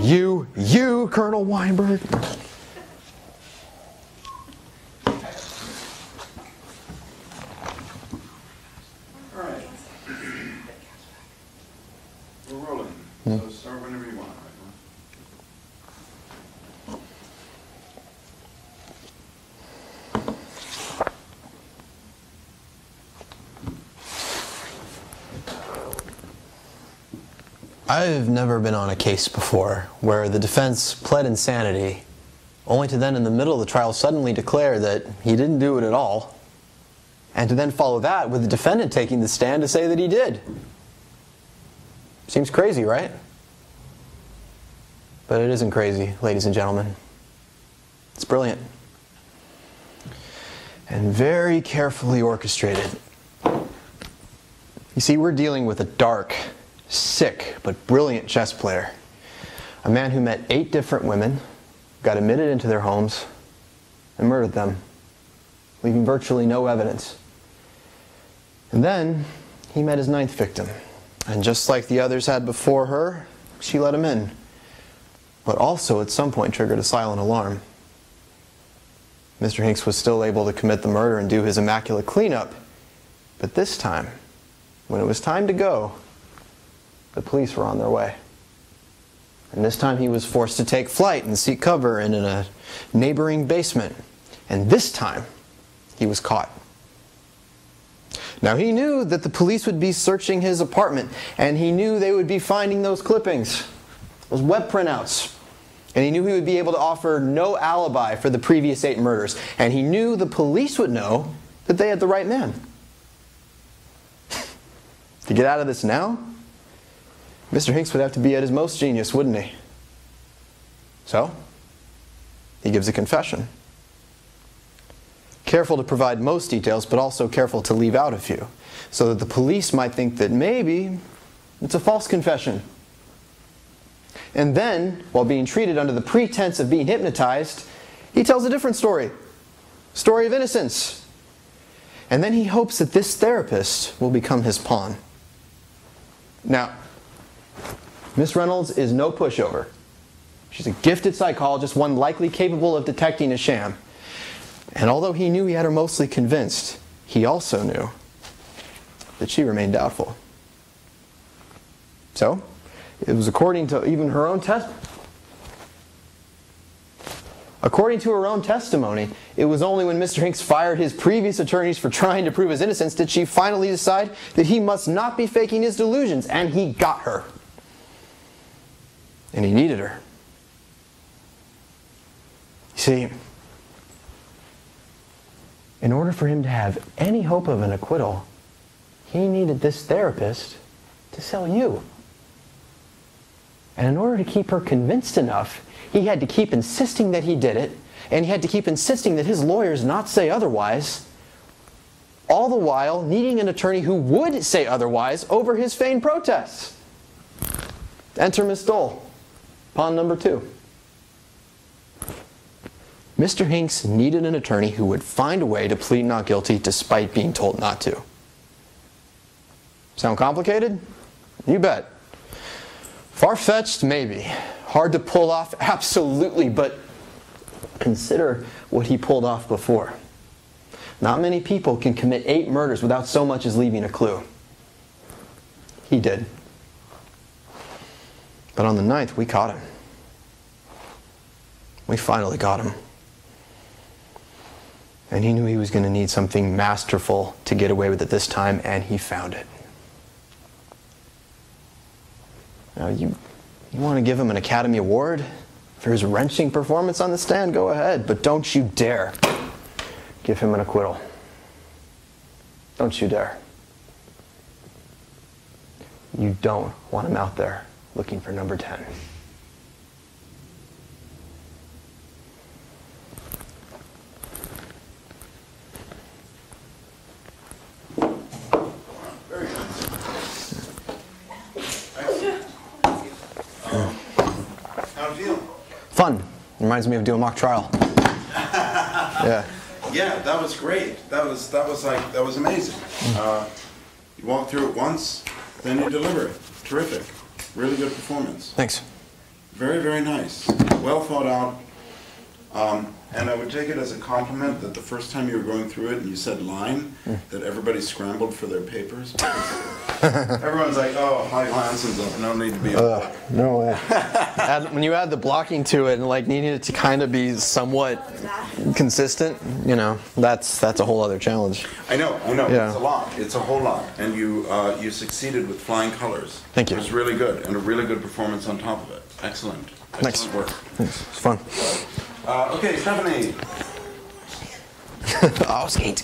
You, Colonel Weinberg. All right. We're rolling. So start whenever you want. I've never been on a case before where the defense pled insanity, only to then in the middle of the trial suddenly declare that he didn't do it at all, and to then follow that with the defendant taking the stand to say that he did. Seems crazy, right? But it isn't crazy, ladies and gentlemen. It's brilliant. And very carefully orchestrated. You see, we're dealing with a dark, sick but brilliant chess player. A man who met 8 different women, got admitted into their homes, and murdered them, leaving virtually no evidence. And then he met his 9th victim. And just like the others had before her, she let him in. But also at some point triggered a silent alarm. Mr. Hinks was still able to commit the murder and do his immaculate cleanup. But this time, when it was time to go, the police were on their way. And this time he was forced to take flight and seek cover in a neighboring basement. And this time, he was caught. Now he knew that the police would be searching his apartment, and he knew they would be finding those clippings, those web printouts. And he knew he would be able to offer no alibi for the previous 8 murders. And he knew the police would know that they had the right man. To get out of this now, Mr. Hinks would have to be at his most genius, wouldn't he? So, he gives a confession. Careful to provide most details, but also careful to leave out a few, so that the police might think that maybe it's a false confession. And then, while being treated under the pretense of being hypnotized, he tells a different story. Story of innocence. And then he hopes that this therapist will become his pawn. Now, Miss Reynolds is no pushover. She's a gifted psychologist, one likely capable of detecting a sham. And although he knew he had her mostly convinced, he also knew that she remained doubtful. So, it was according to even her own According to her own testimony, it was only when Mr. Hinks fired his previous attorneys for trying to prove his innocence did she finally decide that he must not be faking his delusions, and he got her. And he needed her. You see, in order for him to have any hope of an acquittal, he needed this therapist to sell you. And in order to keep her convinced enough, he had to keep insisting that he did it, and he had to keep insisting that his lawyers not say otherwise, all the while needing an attorney who would say otherwise over his feigned protests. Enter Miss Dole, pawn number 2. Mr. Hinks needed an attorney who would find a way to plead not guilty despite being told not to. Sound complicated? You bet. Far-fetched? Maybe. Hard to pull off? Absolutely. But consider what he pulled off before. Not many people can commit 8 murders without so much as leaving a clue. He did. But on the 9th, we caught him. We finally got him. And he knew he was going to need something masterful to get away with it this time, and he found it. Now, you want to give him an Academy Award for his wrenching performance on the stand? Go ahead, but don't you dare give him an acquittal. Don't you dare. You don't want him out there looking for number 10. Fun. Reminds me of doing mock trial. Yeah. Yeah, that was great. That was amazing. You walk through it once, then you deliver it. Terrific. Really good performance. Thanks. Very, very nice. Well thought out. And I would take it as a compliment that the first time you were going through it and you said line, that everybody scrambled for their papers. Everyone's like, oh, Michael Hanson's up, no need to be up. No way. When you add the blocking to it and like needing it to kind of be somewhat consistent, you know, that's a whole other challenge. I know, Yeah. it's a lot, it's a whole lot. And you succeeded with flying colors. Thank you. It was really good, and a really good performance on top of it. Excellent. Excellent work. Thanks. It's fun. Okay, Stephanie. Oh, skate.